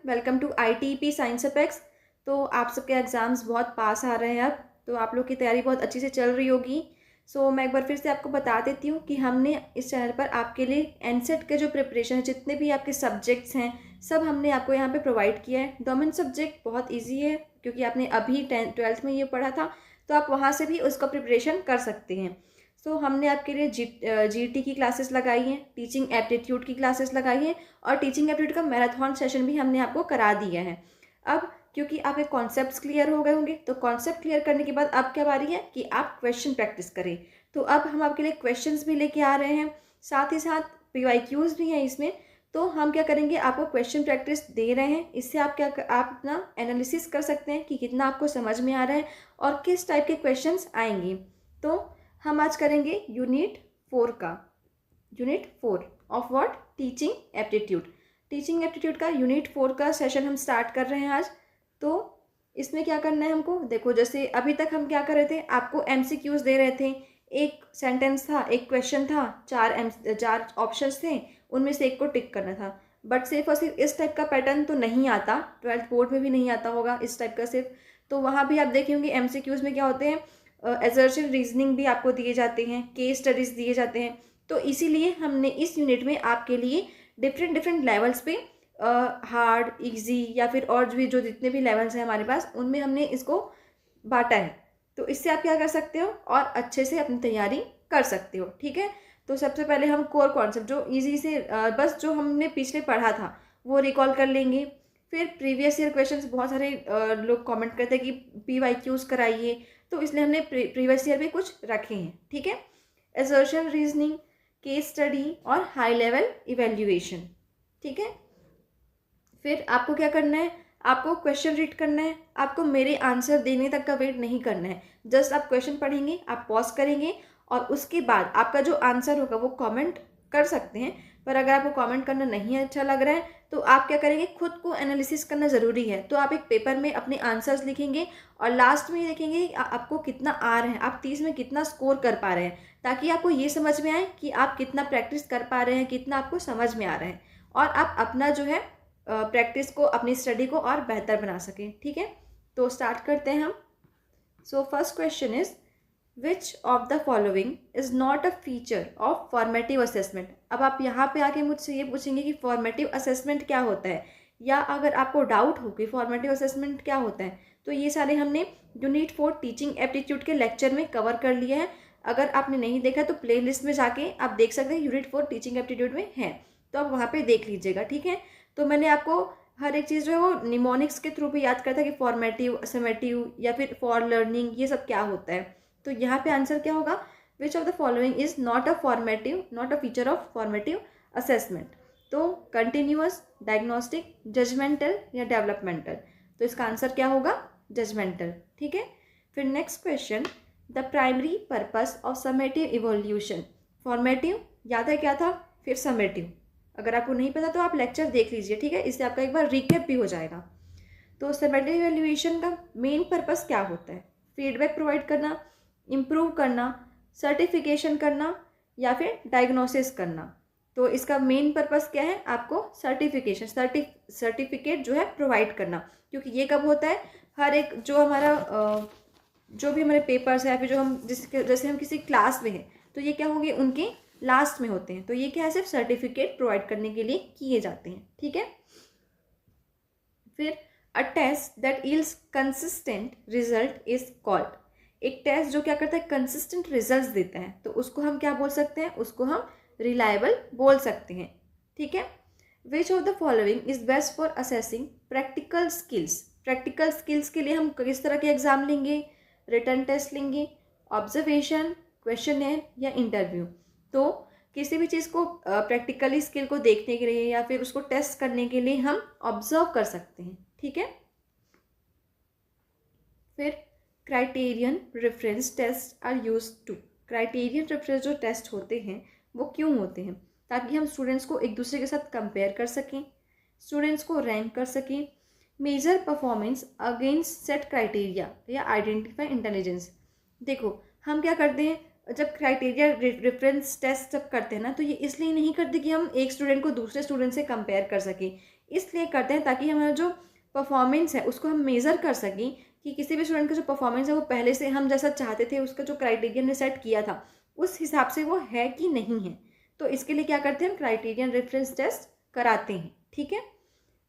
Welcome to ITP science apex. तो आप सबके एग्ज़ाम्स बहुत पास आ रहे हैं अब, तो आप लोग की तैयारी बहुत अच्छी से चल रही होगी। मैं एक बार फिर से आपको बता देती हूँ कि हमने इस चैनल पर आपके लिए एनसेट के जो प्रिपरेशन है, जितने भी आपके सब्जेक्ट्स हैं, सब हमने आपको यहाँ पे प्रोवाइड किया है। गवर्नमेंट सब्जेक्ट बहुत ईजी है क्योंकि आपने अभी 10th-12th में ये पढ़ा था, तो आप वहाँ से भी उसका प्रिपरेशन कर सकते हैं। हमने आपके लिए GT की क्लासेस लगाई हैं, टीचिंग एप्टीट्यूड की क्लासेस लगाई हैं और टीचिंग एप्टीट्यूड का मैराथन सेशन भी हमने आपको करा दिया है। अब क्योंकि आपके कॉन्सेप्ट्स क्लियर हो गए होंगे, तो कॉन्सेप्ट क्लियर करने के बाद अब क्या बारी है कि आप क्वेश्चन प्रैक्टिस करें। तो अब हम आपके लिए क्वेश्चंस भी लेके आ रहे हैं, साथ ही साथ PYQs भी हैं इसमें। तो हम क्या करेंगे, आपको क्वेश्चन प्रैक्टिस दे रहे हैं, इससे आप अपना एनालिसिस कर सकते हैं कि कितना आपको समझ में आ रहा है और किस टाइप के क्वेश्चंस आएंगे। तो हम आज करेंगे unit 4 of what, teaching aptitude का यूनिट 4 का सेशन हम स्टार्ट कर रहे हैं आज। तो इसमें क्या करना है हमको, देखो जैसे अभी तक हम क्या कर रहे थे, आपको MCQs दे रहे थे। एक सेंटेंस था, एक क्वेश्चन था, चार ऑप्शंस थे, उनमें से एक को टिक करना था। बट सिर्फ और सिर्फ इस टाइप का पैटर्न तो नहीं आता, 12th बोर्ड में भी नहीं आता होगा इस टाइप का सिर्फ। तो वहाँ भी आप देखेंगे MCQs में क्या होते हैं, एजर्शन रीजनिंग भी आपको दिए जाते हैं, केस स्टडीज़ दिए जाते हैं। तो इसीलिए हमने इस यूनिट में आपके लिए डिफरेंट लेवल्स पे हार्ड, इजी या फिर और भी जो जितने भी लेवल्स हैं हमारे पास, उनमें हमने इसको बांटा है। तो इससे आप क्या कर सकते हो और अच्छे से अपनी तैयारी कर सकते हो, ठीक है। तो सबसे पहले हम कोर कॉन्सेप्ट जो इजी से बस जो हमने पिछले पढ़ा था वो रिकॉल कर लेंगे। फिर प्रीवियस ईयर क्वेश्चंस बहुत सारे लोग कमेंट करते हैं कि PYQs कराइए, तो इसलिए हमने प्रीवियस ईयर भी कुछ रखे हैं, ठीक है। असर्शन रीजनिंग, केस स्टडी और हाई लेवल इवेल्युएशन, ठीक है। फिर आपको क्या करना है, आपको क्वेश्चन रीड करना है, आपको मेरे आंसर देने तक का वेट नहीं करना है। जस्ट आप क्वेश्चन पढ़ेंगे, आप पॉज करेंगे और उसके बाद आपका जो आंसर होगा वो कमेंट कर सकते हैं। पर अगर आपको कमेंट करना नहीं अच्छा लग रहा है तो आप क्या करेंगे, खुद को एनालिसिस करना ज़रूरी है। तो आप एक पेपर में अपने आंसर्स लिखेंगे और लास्ट में देखेंगे आपको कितना आ रहा है, आप 30 में कितना स्कोर कर पा रहे हैं, ताकि आपको ये समझ में आए कि आप कितना प्रैक्टिस कर पा रहे हैं, कितना आपको समझ में आ रहा है, और आप अपना जो है प्रैक्टिस को, अपनी स्टडी को और बेहतर बना सकें, ठीक है। तो स्टार्ट करते हैं हम। First question is, which of the following is not a feature of formative assessment. अब आप यहाँ पे आके मुझसे ये पूछेंगे कि फॉर्मेटिव असेसमेंट क्या होता है, या अगर आपको डाउट हो कि फॉर्मेटिव असेसमेंट क्या होता है, तो ये सारे हमने यूनिट 4 टीचिंग एप्टीट्यूड के लेक्चर में कवर कर लिया है। अगर आपने नहीं देखा तो प्ले लिस्ट में जाके आप देख सकते हैं, यूनिट 4 टीचिंग एप्टीट्यूड में है, तो आप वहाँ पे देख लीजिएगा, ठीक है। तो मैंने आपको हर एक चीज़ जो है वो निमोनिक्स के थ्रू भी याद करता है कि फॉर्मेटिव, समेटिव या फिर फॉर लर्निंग, ये सब क्या होता है। तो यहाँ पे आंसर क्या होगा, which of the following is not a feature of formative assessment. तो कंटिन्यूअस, डायग्नोस्टिक, जजमेंटल या डेवलपमेंटल। तो इसका आंसर क्या होगा, जजमेंटल, ठीक है। फिर next question, the primary purpose of summative evolution. Formative याद है क्या था, फिर समेटिव। अगर आपको नहीं पता तो आप लेक्चर देख लीजिए, ठीक है, इससे आपका एक बार रिकैप भी हो जाएगा। तो समेटिव इवैल्यूएशन का मेन पर्पस क्या होता है, फीडबैक प्रोवाइड करना, इम्प्रूव करना, सर्टिफिकेशन करना या फिर डायग्नोसिस करना। तो इसका मेन पर्पस क्या है, आपको सर्टिफिकेशन, सर्टिफिकेट जो है प्रोवाइड करना। क्योंकि ये कब होता है, हर एक जो हमारा जो भी हमारे पेपर्स है, फिर जो हम जैसे हम किसी क्लास में हैं, तो ये क्या होंगे, उनके लास्ट में होते हैं। तो ये क्या है, सिर्फ सर्टिफिकेट प्रोवाइड करने के लिए किए जाते हैं, ठीक है। फिर a test that yields consistent result is called. एक टेस्ट जो क्या करता है, कंसिस्टेंट रिजल्ट्स देता है, तो उसको हम क्या बोल सकते हैं, उसको हम रिलायबल बोल सकते हैं, ठीक है। Which of the following is best for assessing practical skills. Practical skills के लिए हम किस तरह के एग्जाम लेंगे, रिटन टेस्ट लेंगे, ऑब्जर्वेशन, क्वेश्चनर या इंटरव्यू। तो किसी भी चीज़ को प्रैक्टिकली स्किल को देखने के लिए या फिर उसको टेस्ट करने के लिए हम ऑब्जर्व कर सकते हैं, ठीक है। फिर criterion reference test are used to. Criterion reference जो टेस्ट होते हैं वो क्यों होते हैं, ताकि हम स्टूडेंट्स को एक दूसरे के साथ कंपेयर कर सकें, स्टूडेंट्स को रैंक कर सकें, measure performance against set criteria या आइडेंटिफाई इंटेलिजेंस। देखो हम क्या करते हैं, जब क्राइटेरिया रेफरेंस टेस्ट जब करते हैं ना, तो ये इसलिए नहीं करते कि हम एक स्टूडेंट को दूसरे स्टूडेंट से कंपेयर कर सकें, इसलिए करते हैं ताकि हमारा जो परफॉर्मेंस है उसको हम मेज़र कर सकें कि किसी भी स्टूडेंट का जो परफॉर्मेंस है वो पहले से हम जैसा चाहते थे, उसका जो क्राइटेरियन ने सेट किया था उस हिसाब से वो है कि नहीं है। तो इसके लिए क्या करते हैं, हम क्राइटेरियन रेफरेंस टेस्ट कराते हैं। ठीक है।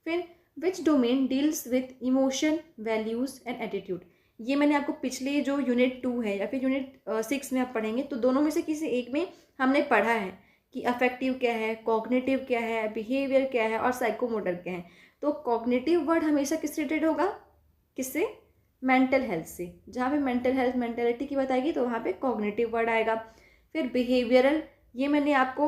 फिर which domain deals with emotion, values and attitude. ये मैंने आपको पिछले जो यूनिट 2 है या फिर यूनिट 6 में आप पढ़ेंगे तो दोनों में से किसी एक में हमने पढ़ा है कि अफेक्टिव क्या है, कॉग्निटिव क्या है, बिहेवियर क्या है और साइकोमोटर क्या है। तो कॉग्निटिव वर्ड हमेशा किस रिलेटेड होगा, किससे, मेंटल हेल्थ से। जहाँ पे मेंटल हेल्थ मेंटेलिटी की बताएगी तो वहाँ पे कॉग्निटिव वर्ड आएगा। फिर बिहेवियरल, ये मैंने आपको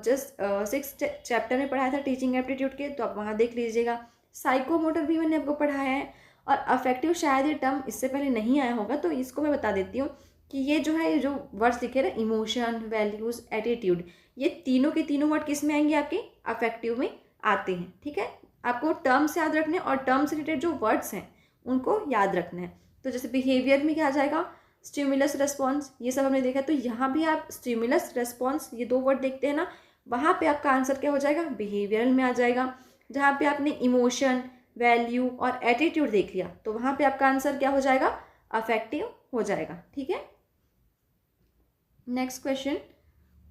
जस्ट 6 चैप्टर में पढ़ाया था टीचिंग एप्टीट्यूड के, तो आप वहाँ देख लीजिएगा। साइकोमोटर भी मैंने आपको पढ़ाया है। और अफेक्टिव शायद ये टर्म इससे पहले नहीं आया होगा, तो इसको मैं बता देती हूँ कि ये जो है, ये जो वर्ड्स लिखे ना, इमोशन, वैल्यूज़, एटीट्यूड, ये तीनों के तीनों वर्ड किस में आएंगे, आपके अफेक्टिव में आते हैं। ठीक है। आपको टर्म्स याद रखने और टर्म से रिलेटेड जो वर्ड्स हैं उनको याद रखना है। तो जैसे बिहेवियर में क्या आ जाएगा, स्टिमुलस रेस्पॉन्स, ये सब हमने देखा। तो यहाँ भी आप स्टिमुलस रेस्पॉन्स ये 2 वर्ड देखते हैं ना, वहाँ पे आपका आंसर क्या हो जाएगा, बिहेवियरल में आ जाएगा। जहाँ पे आपने इमोशन, वैल्यू और एटीट्यूड देख लिया तो वहाँ पे आपका आंसर क्या हो जाएगा, अफेक्टिव हो जाएगा। ठीक है। नेक्स्ट क्वेश्चन,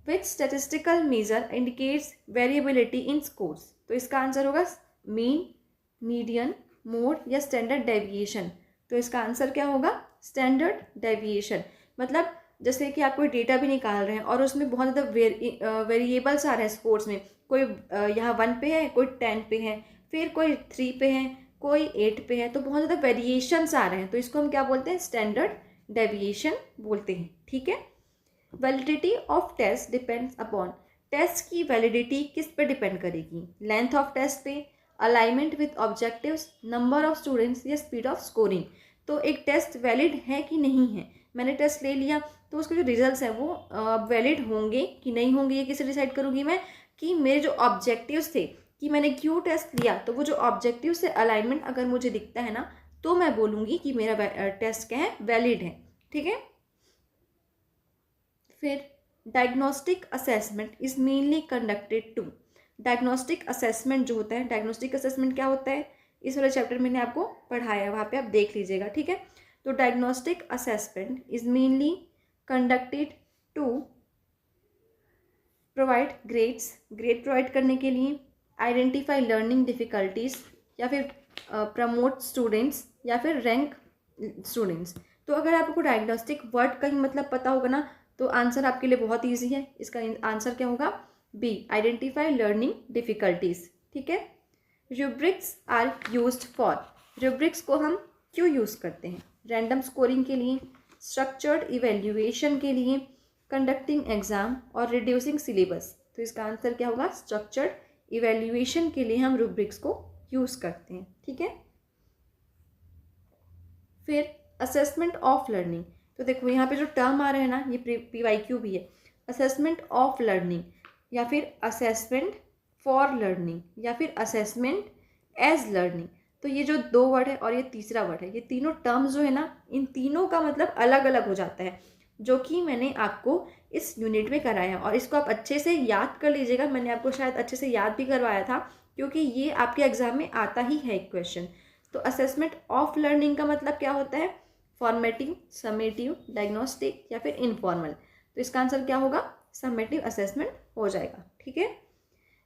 विच स्टैटिस्टिकल मेजर इंडिकेट्स वेरिएबिलिटी इन स्कोर्स। तो इसका आंसर होगा मीन, मीडियन, मोड या स्टैंडर्ड डेविएशन। तो इसका आंसर क्या होगा, स्टैंडर्ड डेविएशन। मतलब जैसे कि आप कोई डेटा भी निकाल रहे हैं और उसमें बहुत ज़्यादा वेरिएबल्स आ रहे हैं स्कोर्स में, कोई यहाँ 1 पे है, कोई 10 पे है, फिर कोई 3 पे है, कोई 8 पे है, तो बहुत ज़्यादा वेरिएशंस आ रहे हैं, तो इसको हम क्या बोलते हैं, स्टैंडर्ड डेविएशन बोलते हैं। ठीक है। Validity of test depends upon, test की वैलिडिटी किस पे डिपेंड करेगी, लेंथ ऑफ टेस्ट पे, alignment with objectives, number of students या स्पीड ऑफ स्कोरिंग। तो एक टेस्ट वैलिड है कि नहीं है, मैंने टेस्ट ले लिया तो उसके जो रिजल्ट्स हैं वो वैलिड होंगे कि नहीं होंगे, ये किसे डिसाइड करूँगी मैं, कि मेरे जो ऑब्जेक्टिव्स थे कि मैंने क्यों टेस्ट लिया, तो वो जो ऑब्जेक्टिव से अलाइनमेंट अगर मुझे दिखता है ना तो मैं बोलूँगी कि मेरा टेस्ट क्या है, वैलिड है। ठीक है। फिर diagnostic assessment is mainly conducted to, diagnostic assessment जो होता है, डायग्नोस्टिक असेसमेंट क्या होता है, इस वाले चैप्टर मैंने आपको पढ़ाया है, वहाँ पे आप देख लीजिएगा। ठीक है। तो diagnostic assessment is mainly conducted to provide grades, grade provide करने के लिए, आइडेंटिफाई लर्निंग डिफ़िकल्टीज, या फिर प्रमोट स्टूडेंट्स, या फिर रैंक स्टूडेंट्स। तो अगर आपको डायग्नोस्टिक वर्ड का ही मतलब पता होगा ना तो आंसर आपके लिए बहुत ईजी है। इसका आंसर क्या होगा, बी, आइडेंटिफाई लर्निंग डिफ़िकल्टीज। ठीक है। Rubrics are used for, rubrics को हम क्यों यूज़ करते हैं, रैंडम स्कोरिंग के लिए, स्ट्रक्चर्ड इवेल्युएशन के लिए, कंडक्टिंग एग्जाम और रिड्यूसिंग सिलेबस। तो इसका आंसर क्या होगा, स्ट्रक्चर्ड इवेल्युएशन के लिए हम रूब्रिक्स को यूज़ करते हैं। ठीक है। फिर असेसमेंट ऑफ लर्निंग, तो देखो यहाँ पे जो टर्म आ रहा है ना, ये PYQ भी है, असेसमेंट ऑफ लर्निंग या फिर असेसमेंट फॉर लर्निंग या फिर असेसमेंट एज लर्निंग। तो ये जो 2 वर्ड है और ये तीसरा वर्ड है, ये तीनों टर्म्स जो है ना, इन तीनों का मतलब अलग अलग हो जाता है, जो कि मैंने आपको इस यूनिट में कराया और इसको आप अच्छे से याद कर लीजिएगा। मैंने आपको शायद अच्छे से याद भी करवाया था क्योंकि ये आपके एग्जाम में आता ही है एक क्वेश्चन। तो असेसमेंट ऑफ लर्निंग का मतलब क्या होता है, फॉर्मेटिव, समेटिव, डायग्नोस्टिक या फिर इनफॉर्मल। तो इसका आंसर क्या होगा, समेटिव असेसमेंट हो जाएगा। ठीक है।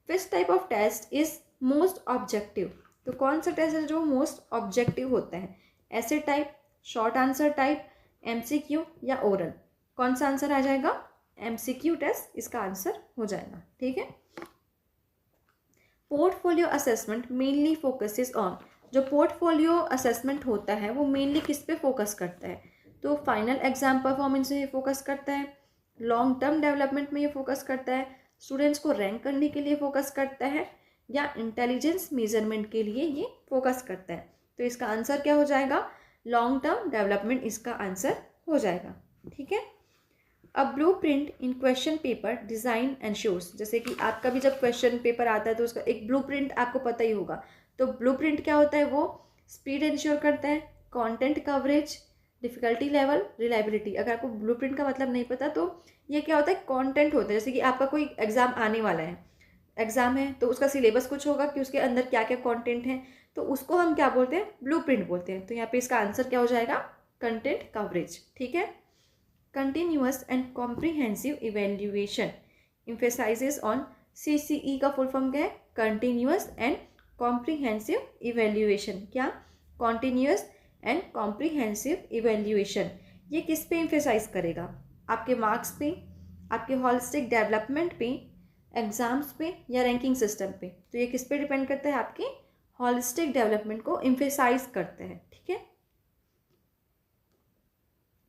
Which type of test is most objective, तो कौन सा टेस्ट है जो मोस्ट ऑब्जेक्टिव होता है, ऐसे type, short answer type, MCQ या ओरल। कौन सा आंसर आ जाएगा, MCQ टेस्ट इसका आंसर हो जाएगा। ठीक है। Portfolio assessment mainly focuses on, जो पोर्टफोलियो असेसमेंट होता है वो मेनली किस पे फोकस करता है, तो फाइनल एग्जाम परफॉर्मेंस में ये फोकस करता है, लॉन्ग टर्म डेवलपमेंट में ये फोकस करता है, स्टूडेंट्स को रैंक करने के लिए फोकस करता है, या इंटेलिजेंस मेजरमेंट के लिए ये फोकस करता है। तो इसका आंसर क्या हो जाएगा, लॉन्ग टर्म डेवलपमेंट इसका आंसर हो जाएगा। ठीक है। A blueprint in question paper design and shows, जैसे कि आपका भी जब क्वेश्चन पेपर आता है तो उसका एक ब्लू प्रिंट आपको पता ही होगा। तो ब्लू प्रिंट क्या होता है, वो स्पीड इंश्योर करता है, content coverage, difficulty level, reliability. अगर आपको ब्लू प्रिंट का मतलब नहीं पता तो ये क्या होता है, कंटेंट होता है। जैसे कि आपका कोई एग्ज़ाम आने वाला है, एग्ज़ाम है तो उसका सिलेबस कुछ होगा कि उसके अंदर क्या क्या कंटेंट है, तो उसको हम क्या बोलते हैं, ब्लूप्रिंट बोलते हैं। तो यहाँ पे इसका आंसर क्या हो जाएगा, कंटेंट कवरेज। ठीक है। Continuous and comprehensive evaluation emphasises on CCE का फुल फॉर्म क्या है, कंटिन्यूअस एंड कॉम्प्रिहेंसिव इवेल्युएशन। क्या, कॉन्टिन्यूअस एंड कॉम्प्रिहेंसिव इवेल्युएशन। ये किस पे एम्फेसाइज करेगा, आपके मार्क्स पे, आपके होलिस्टिक डेवलपमेंट पे, एग्जाम्स पे या रैंकिंग सिस्टम पे। तो ये किस पे डिपेंड करता है, आपके होलिस्टिक डेवलपमेंट को एम्फेसाइज करते हैं। ठीक है।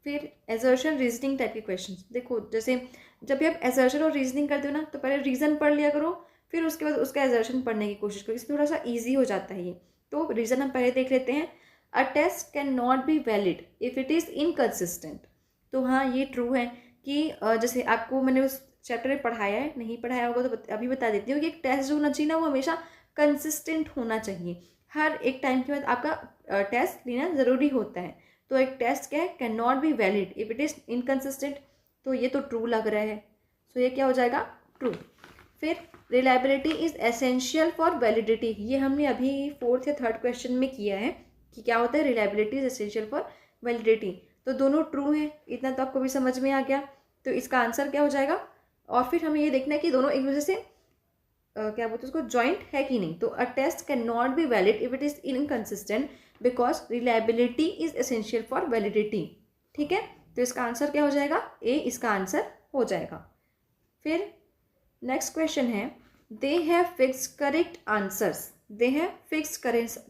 फिर एजर्शन रीजनिंग टाइप के क्वेश्चंस। देखो जैसे जब भी आप एजर्शन और रीजनिंग करते हो ना, तो पहले रीजन पढ़ लिया करो, फिर उसके बाद उसका एजर्शन पढ़ने की कोशिश करो, इससे थोड़ा सा ईजी हो जाता है ये। तो रीजन हम पहले देख लेते हैं। A test can not be valid if it is inconsistent. तो हाँ, ये ट्रू है कि जैसे आपको मैंने उस चैप्टर में पढ़ाया है, नहीं पढ़ाया होगा तो अभी बता देती हूँ कि एक टेस्ट जो होना चाहिए ना, वो हमेशा कंसिस्टेंट होना चाहिए। हर एक टाइम के बाद आपका टेस्ट लेना ज़रूरी होता है। तो एक टेस्ट क्या है, can not be valid if it is inconsistent. तो ये तो ट्रू लग रहा है, सो ये क्या हो जाएगा, ट्रू। फिर reliability is essential for validity. ये हमने अभी 4th या 3rd क्वेश्चन में किया है कि क्या होता है, reliability is essential for validity. तो दोनों ट्रू हैं, इतना तो आपको भी समझ में आ गया। तो इसका आंसर क्या हो जाएगा। और फिर हमें ये देखना है कि दोनों एक दूसरे से क्या बोलते हैं उसको, जॉइंट है कि नहीं। तो a test can not be valid if it is inconsistent because reliability is essential for validity. ठीक है। तो इसका आंसर क्या हो जाएगा, ए इसका आंसर हो जाएगा। फिर नेक्स्ट क्वेश्चन है, they have fixed correct answers. They have fixed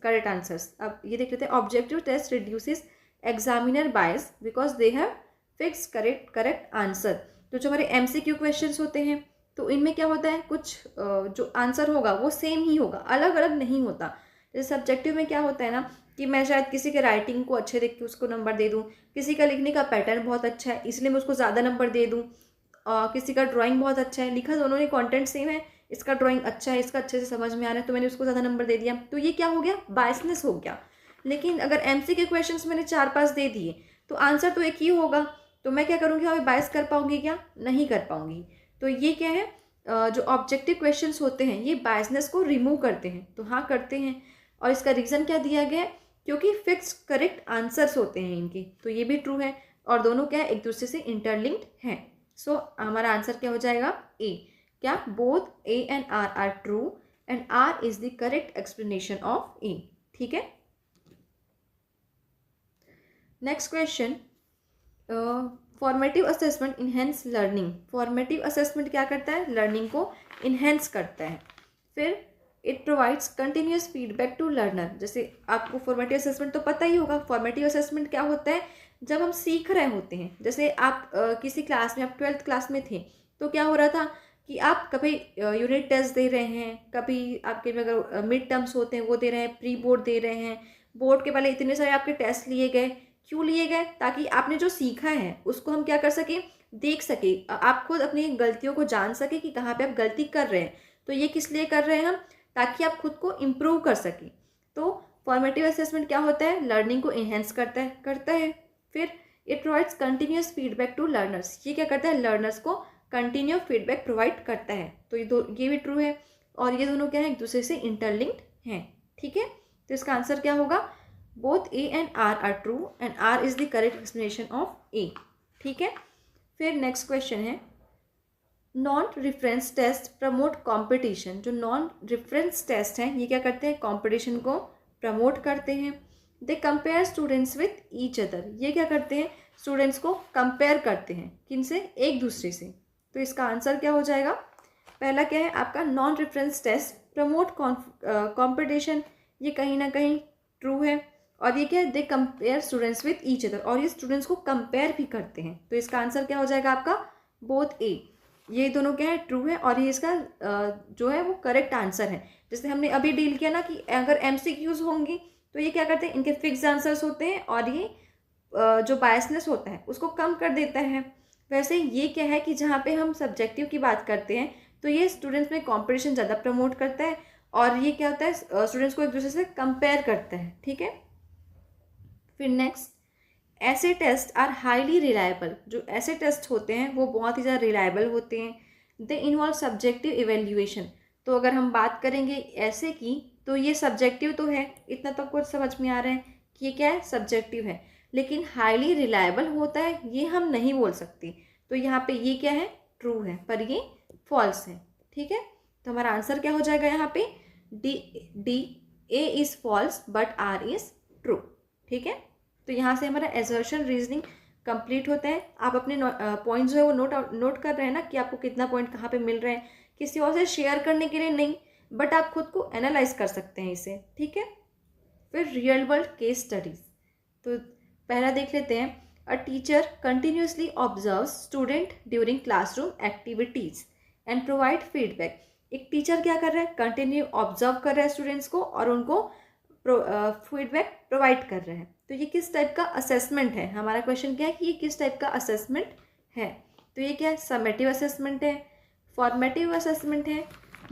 correct answers. अब ये देख लेते हैं। Objective test reduces examiner bias because they have fixed correct answer. तो जो हमारे MCQ क्वेश्चंस होते हैं, तो इनमें क्या होता है, कुछ जो आंसर होगा वो सेम ही होगा, अलग अलग नहीं होता। जैसे सब्जेक्टिव में क्या होता है ना, कि मैं शायद किसी के राइटिंग को अच्छे देख के उसको नंबर दे दूँ, किसी का लिखने का पैटर्न बहुत अच्छा है इसलिए मैं उसको ज़्यादा नंबर दे दूँ, किसी का ड्राइंग बहुत अच्छा है, लिखा दोनों ने कंटेंट सेम है, इसका ड्राइंग अच्छा है, इसका अच्छे से समझ में आ रहा है, तो मैंने उसको ज़्यादा नंबर दे दिया। तो ये क्या हो गया, बायसनेस हो गया। लेकिन अगर MCQ क्वेश्चंस मैंने 4-5 दे दिए तो आंसर तो एक ही होगा, तो मैं क्या करूँगी, हमें बायस कर पाऊंगी क्या, नहीं कर पाऊंगी। तो ये क्या है, जो ऑब्जेक्टिव क्वेश्चंस होते हैं ये बायसनेस को रिमूव करते हैं। तो हाँ, करते हैं। और इसका रीज़न क्या दिया गया है, क्योंकि फिक्स करेक्ट आंसर्स होते हैं इनके। तो ये भी ट्रू है, और दोनों क्या है, एक दूसरे से इंटरलिंक्ड हैं। सो हमारा आंसर क्या हो जाएगा, ए। क्या, both A and R are true and R is the correct explanation of A। ठीक है। Next question, formative assessment enhance learning. Formative assessment क्या करता है, लर्निंग को इनहेंस करता है। फिर it provides continuous feedback to learner. जैसे आपको फॉर्मेटिव असेसमेंट तो पता ही होगा। फॉर्मेटिव असेसमेंट क्या होता है, जब हम सीख रहे होते हैं, जैसे आप किसी क्लास में, आप 12th क्लास में थे, तो क्या हो रहा था कि आप कभी यूनिट टेस्ट दे रहे हैं, कभी आपके अगर मिड टर्म्स होते हैं वो दे रहे हैं, प्री बोर्ड दे रहे हैं, बोर्ड के पहले इतने सारे आपके टेस्ट लिए गए। क्यों लिए गए, ताकि आपने जो सीखा है उसको हम क्या कर सके, देख सके, आप खुद अपनी गलतियों को जान सके कि कहाँ पे आप गलती कर रहे हैं। तो ये किस लिए कर रहे हैं हम, ताकि आप खुद को इम्प्रूव कर सकें। तो फॉर्मेटिव असेसमेंट क्या होता है, लर्निंग को इन्हेंस करता है। फिर it provides continuous feedback to learners. ये क्या करता है, लर्नर्स को कंटिन्यू फीडबैक प्रोवाइड करता है। तो ये भी ट्रू है, और ये दोनों क्या है, एक दूसरे से इंटरलिंक्ड हैं। ठीक है। तो इसका आंसर क्या होगा, both A and R are true and R is the correct explanation of A। ठीक है। फिर नेक्स्ट क्वेश्चन है, non reference test promote competition. जो नॉन रेफरेंस टेस्ट हैं ये क्या करते हैं, कंपटीशन को प्रमोट करते हैं। They compare students with each other. ये क्या करते हैं, स्टूडेंट्स को कंपेयर करते हैं, किनसे, एक दूसरे से। तो इसका आंसर क्या हो जाएगा, पहला क्या है आपका, non reference test promote competition. ये कहीं ना कहीं ट्रू है। और ये क्या है, they compare students with each other, और ये स्टूडेंट्स को कंपेयर भी करते हैं। तो इसका आंसर क्या हो जाएगा आपका, बोथ ए। ये दोनों क्या है, ट्रू है, और ये इसका जो है वो करेक्ट आंसर है। जैसे हमने अभी डील किया ना कि अगर MCQs होंगी तो ये क्या करते हैं, इनके फिक्स आंसर्स होते हैं, और ये जो बायसनेस होता है उसको कम कर देता है। वैसे ये क्या है कि जहाँ पे हम सब्जेक्टिव की बात करते हैं तो ये स्टूडेंट्स में कॉम्पिटिशन ज़्यादा प्रमोट करता है, और ये क्या होता है, स्टूडेंट्स को एक दूसरे से कंपेयर करता है। ठीक है। फिर नेक्स्ट, ऐसे टेस्ट आर हाईली रिलायबल। जो ऐसे टेस्ट होते हैं वो बहुत ही ज़्यादा रिलायबल होते हैं। They involve subjective evaluation. तो अगर हम बात करेंगे ऐसे की, तो ये सब्जेक्टिव तो है, इतना तो कुछ समझ में आ रहा है कि ये क्या है, सब्जेक्टिव है। लेकिन हाईली रिलायबल होता है ये हम नहीं बोल सकते। तो यहाँ पे ये क्या है, ट्रू है, पर ये फॉल्स है। ठीक है, तो हमारा आंसर क्या हो जाएगा यहाँ पे, D A is false but R is true. ठीक है, तो यहाँ से हमारा एजर्शन रीजनिंग कंप्लीट होता है। आप अपने पॉइंट्स जो है वो नोट कर रहे हैं ना, कि आपको कितना पॉइंट कहाँ पे मिल रहे हैं। किसी और से शेयर करने के लिए नहीं, बट आप खुद को एनालाइज कर सकते हैं इसे। ठीक है, फिर रियल वर्ल्ड केस स्टडीज। तो पहला देख लेते हैं, a teacher continuously observes student during classroom activities and provide feedback. एक टीचर क्या कर रहा है, कंटिन्यू ऑब्जर्व कर रहा है स्टूडेंट्स को और उनको फीडबैक प्रोवाइड कर रहे हैं। तो ये किस टाइप का असेसमेंट है, हमारा क्वेश्चन क्या है कि ये किस टाइप का असेसमेंट है। तो ये क्या है, समेटिव असेसमेंट है, फॉर्मेटिव असेसमेंट है,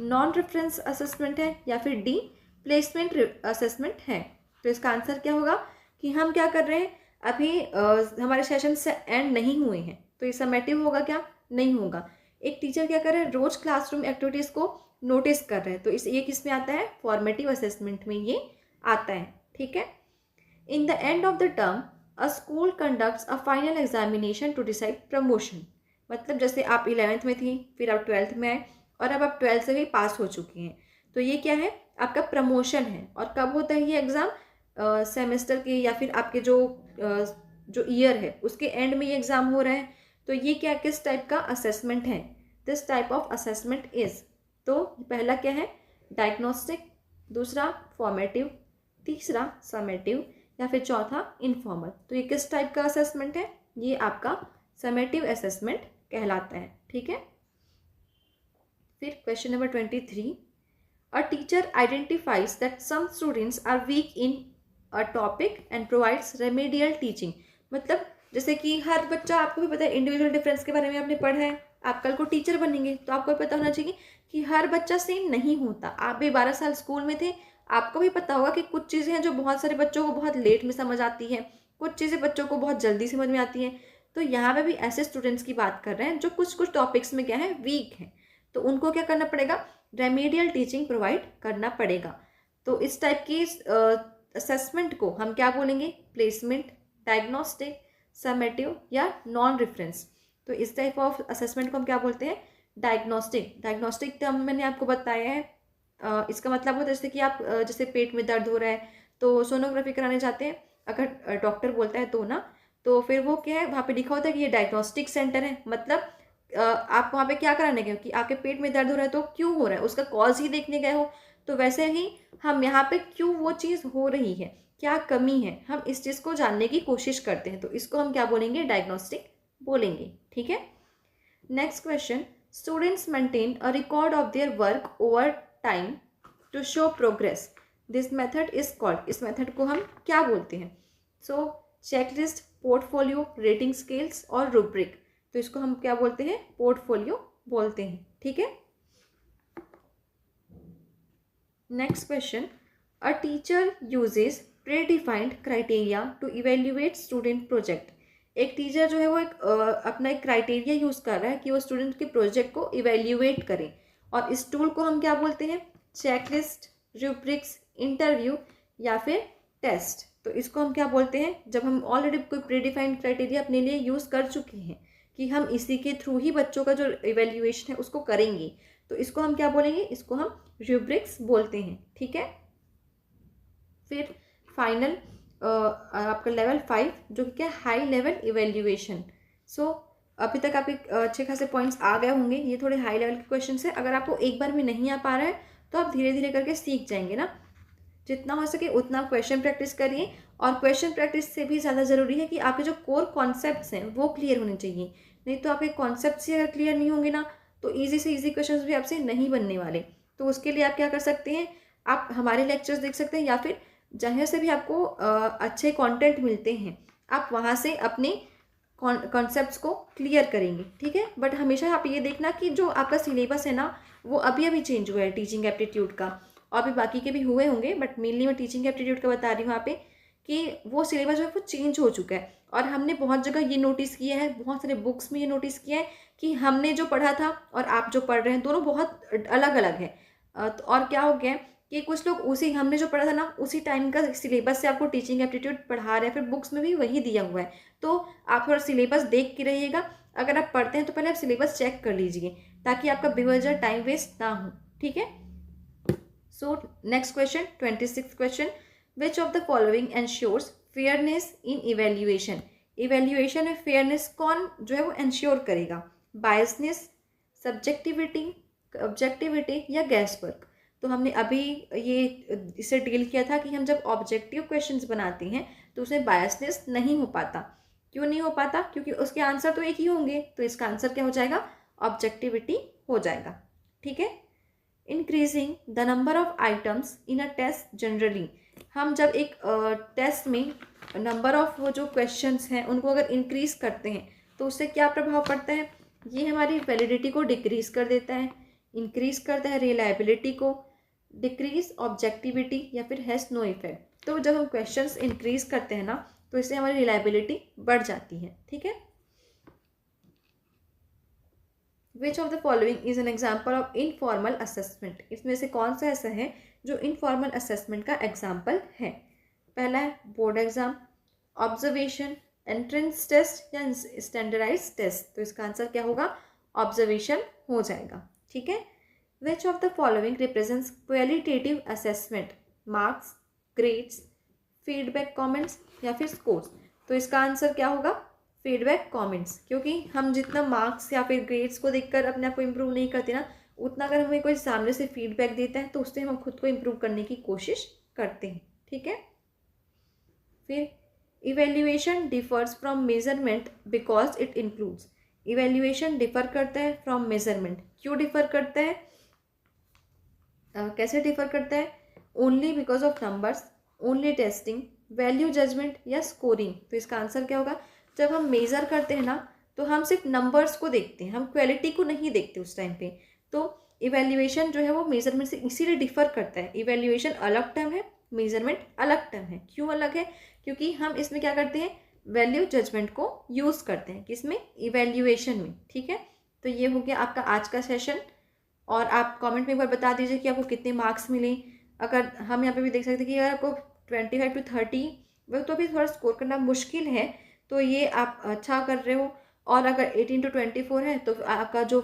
नॉन रेफरेंस असेसमेंट है, या फिर डी प्लेसमेंट असेसमेंट है। तो इसका आंसर क्या होगा कि हम क्या कर रहे हैं, अभी हमारे सेशन से एंड नहीं हुए हैं, तो ये समेटिव होगा क्या, नहीं होगा। एक टीचर क्या कर रहे हैं, रोज क्लासरूम एक्टिविटीज़ को नोटिस कर रहे हैं, तो इस ये किस में आता है, फॉर्मेटिव असेसमेंट में ये आता है। ठीक है, in the end of the term a school conducts a final examination to decide promotion. मतलब जैसे आप 11th में थी, फिर आप 12th में आए और अब आप 12th से भी पास हो चुकी हैं, तो ये क्या है, आपका प्रमोशन है। और कब होता है ये एग्ज़ाम, सेमेस्टर के या फिर आपके जो ईयर है उसके एंड में ये एग्ज़ाम हो रहा है। तो ये क्या, किस टाइप का असेसमेंट है, this type of assessment is. तो पहला क्या है, डायग्नोस्टिक, दूसरा फॉर्मेटिव, तीसरा समेटिव, या फिर चौथा इनफॉर्मल। तो ये किस टाइप का असेसमेंट है, ये आपका समेटिव असेसमेंट कहलाता है। ठीक है, फिर question number 23, a teacher identifies that some students are weak in a topic and provides remedial teaching. मतलब जैसे कि हर बच्चा, आपको भी पता है इंडिविजुअल डिफरेंस के बारे में आपने पढ़ा है, आप कल को टीचर बनेंगे तो आपको पता होना चाहिए कि हर बच्चा सेम नहीं होता। आप भी 12 साल स्कूल में थे, आपको भी पता होगा कि कुछ चीज़ें हैं जो बहुत सारे बच्चों को बहुत लेट में समझ आती हैं, कुछ चीज़ें बच्चों को बहुत जल्दी समझ में आती हैं। तो यहाँ पे भी ऐसे स्टूडेंट्स की बात कर रहे हैं जो कुछ कुछ टॉपिक्स में क्या है, वीक हैं, तो उनको क्या करना पड़ेगा, रेमेडियल टीचिंग प्रोवाइड करना पड़ेगा। तो इस टाइप की असेसमेंट को हम क्या बोलेंगे, प्लेसमेंट, डायग्नोस्टिक, समेटिव या नॉन रेफरेंस। तो इस टाइप ऑफ असेसमेंट को हम क्या बोलते हैं, डायग्नोस्टिक। डायग्नोस्टिक टर्म मैंने आपको बताया है, इसका मतलब होता है जैसे कि आप जैसे पेट में दर्द हो रहा है तो सोनोग्राफी कराने जाते हैं, अगर डॉक्टर बोलता है तो ना, तो फिर वो क्या है, वहाँ पे लिखा होता है कि ये डायग्नोस्टिक सेंटर है। मतलब आप वहाँ पे क्या कराने गए हो कि आपके पेट में दर्द हो रहा है, तो क्यों हो रहा है उसका कॉज ही देखने गए हो। तो वैसे ही हम यहाँ पे क्यों वो चीज़ हो रही है, क्या कमी है, हम इस चीज़ को जानने की कोशिश करते हैं, तो इसको हम क्या बोलेंगे, डायग्नोस्टिक बोलेंगे। ठीक है, next question, students maintain a record of their work over time to show progress, this method is called. इस मेथड को हम क्या बोलते हैं, so checklist, portfolio, rating scales और रूब्रिक। तो इसको हम क्या बोलते हैं, पोर्टफोलियो बोलते हैं। ठीक है, next question, a teacher uses predefined criteria to evaluate student project. एक टीचर जो है वो अपना एक क्राइटेरिया यूज़ कर रहा है कि वो स्टूडेंट के प्रोजेक्ट को इवेल्युएट करें, और इस टूल को हम क्या बोलते हैं, चेकलिस्ट, रूब्रिक्स, इंटरव्यू या फिर टेस्ट। तो इसको हम क्या बोलते हैं, जब हम ऑलरेडी कोई प्री-डिफाइंड क्राइटेरिया अपने लिए यूज़ कर चुके हैं कि हम इसी के थ्रू ही बच्चों का जो इवेल्युएशन है उसको करेंगे, तो इसको हम क्या बोलेंगे, इसको हम रूब्रिक्स बोलते हैं। ठीक है, फिर फाइनल आपका लेवल 5 जो कि क्या, हाई लेवल इवेल्युएशन। सो अभी तक आपके अच्छे खासे पॉइंट्स आ गए होंगे, ये थोड़े हाई लेवल के क्वेश्चन है। अगर आपको एक बार में नहीं आ पा रहा है तो आप धीरे धीरे करके सीख जाएंगे ना। जितना हो सके उतना क्वेश्चन प्रैक्टिस करिए, और क्वेश्चन प्रैक्टिस से भी ज़्यादा ज़रूरी है कि आपके जो कोर कॉन्सेप्ट्स हैं वो क्लियर होने चाहिए। नहीं तो आपके कॉन्सेप्ट्स ही अगर क्लियर नहीं होंगे ना, तो ईजी से ईजी क्वेश्चंस भी आपसे नहीं बनने वाले। तो उसके लिए आप क्या कर सकते हैं, आप हमारे लेक्चर्स देख सकते हैं, या फिर जहाँ से भी आपको अच्छे कंटेंट मिलते हैं आप वहाँ से अपने कॉन्सेप्ट्स को क्लियर करेंगे। ठीक है, बट हमेशा आप ये देखना कि जो आपका सिलेबस है ना वो अभी अभी चेंज हुआ है टीचिंग एप्टीट्यूड का, और भी बाकी के भी हुए होंगे, बट मेनली मैं टीचिंग एप्टीट्यूड का बता रही हूँ यहाँ पे कि वो सिलेबस जो है वो चेंज हो चुका है। और हमने बहुत जगह ये नोटिस किया है, बहुत सारे बुक्स में ये नोटिस किया है कि हमने जो पढ़ा था और आप जो पढ़ रहे हैं दोनों बहुत अलग अलग है। और क्या हो गया है कि कुछ लोग उसी हमने जो पढ़ा था ना उसी टाइम का सिलेबस से आपको टीचिंग एप्टीट्यूड पढ़ा रहे हैं, फिर बुक्स में भी वही दिया हुआ है। तो आप थोड़ा सिलेबस देख के रहिएगा। अगर आप पढ़ते हैं तो पहले आप सिलेबस चेक कर लीजिए ताकि आपका बेवजह टाइम वेस्ट ना हो। ठीक है। So next question 26 question, which of the following ensures fairness in evaluation. Evaluation में फेयरनेस कौन जो है वो एंश्योर करेगा, बायसनेस, सब्जेक्टिविटी, ऑब्जेक्टिविटी या गैस वर्क। तो हमने अभी ये इसे डील किया था कि हम जब ऑब्जेक्टिव क्वेश्चंस बनाते हैं तो उसमें बायसनेस नहीं हो पाता। क्यों नहीं हो पाता? क्योंकि उसके आंसर तो एक ही होंगे, तो इसका आंसर क्या हो जाएगा? ऑब्जेक्टिविटी हो जाएगा। ठीक है। Increasing the number of items in a test generally. हम जब एक टेस्ट में नंबर ऑफ वो जो क्वेश्चंस हैं उनको अगर इंक्रीज करते हैं तो उससे क्या प्रभाव पड़ता है? ये हमारी वैलिडिटी को डिक्रीज कर देता है, इंक्रीज करता है रिलायबिलिटी को, डिक्रीज ऑब्जेक्टिविटी या फिर हैज़ नो इफेक्ट। तो जब हम क्वेश्चंस इंक्रीज करते हैं ना तो इससे हमारी रिलायबिलिटी बढ़ जाती है। ठीक है। Which of the following is an example of informal assessment. इसमें से कौन सा ऐसा है जो इनफॉर्मल असेसमेंट का एग्जाम्पल है? पहला है board exam, observation, entrance test या स्टैंडर्डाइज टेस्ट। तो इसका आंसर क्या होगा? ऑब्जर्वेशन हो जाएगा। ठीक है। Which of the following represents qualitative assessment, marks, grades, feedback comments या फिर स्कोर्स। तो इसका आंसर क्या होगा? Feedback comments. क्योंकि हम जितना मार्क्स या फिर ग्रेड्स को देखकर अपने आप को इम्प्रूव नहीं करते ना, उतना अगर हमें कोई सामने से फीडबैक देता है तो उससे हम खुद को इम्प्रूव करने की कोशिश करते हैं। ठीक है। फिर evaluation differs from measurement because it includes. Evaluation differ करता है फ्रॉम मेजरमेंट। क्यों डिफर करता है? कैसे डिफर करता है? Only because of numbers, only testing, value judgement या स्कोरिंग। तो इसका आंसर क्या होगा? जब हम मेज़र करते हैं ना तो हम सिर्फ नंबर्स को देखते हैं, हम क्वालिटी को नहीं देखते उस टाइम पे। तो इवेल्युएशन जो है वो मेजरमेंट से इसीलिए डिफर करता है। इवेल्युएशन अलग टर्म है, मेजरमेंट अलग टर्म है। क्यों अलग है? क्योंकि हम इसमें क्या करते हैं? वैल्यू जजमेंट को यूज़ करते हैं। किसमें? इवेल्युएशन में। ठीक है। तो ये हो गया आपका आज का सेशन। और आप कमेंट में एक बार बता दीजिए कि आपको कितने मार्क्स मिले। अगर हम यहाँ पे भी देख सकते हैं कि अगर आपको 25 to 30 वो तो अभी थोड़ा स्कोर करना मुश्किल है, तो ये आप अच्छा कर रहे हो। और अगर 18 to 24 है तो आपका जो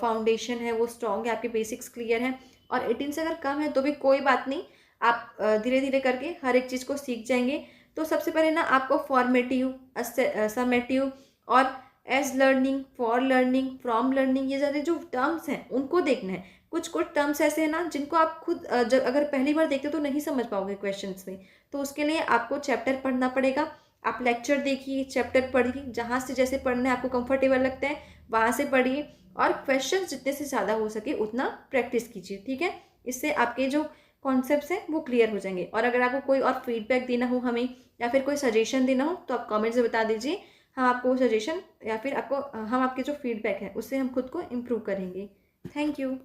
फाउंडेशन है वो स्ट्रॉन्ग है, आपके बेसिक्स क्लियर हैं। और 18 से अगर कम है तो भी कोई बात नहीं, आप धीरे धीरे करके हर एक चीज़ को सीख जाएंगे। तो सबसे पहले ना आपको फॉर्मेटिव, समेटिव और as learning, for learning, from learning, ये सारे जो टर्म्स हैं उनको देखना है। कुछ कुछ टर्म्स ऐसे हैं ना जिनको आप खुद जब अगर पहली बार देखते हो तो नहीं समझ पाओगे क्वेश्चंस में। तो उसके लिए आपको चैप्टर पढ़ना पड़ेगा। आप लेक्चर देखिए, चैप्टर पढ़िए, जहाँ से जैसे पढ़ना है आपको कंफर्टेबल लगता है वहाँ से पढ़िए। और क्वेश्चन जितने से ज़्यादा हो सके उतना प्रैक्टिस कीजिए। ठीक है। इससे आपके जो कॉन्सेप्ट्स हैं वो क्लियर हो जाएंगे। और अगर आपको कोई और फीडबैक देना हो हमें या फिर कोई सजेशन देना हो तो आप कमेंट्स में बता दीजिए। हम आपको सजेशन या फिर आपको हम आपके जो फीडबैक है उससे हम खुद को इम्प्रूव करेंगे। Thank you.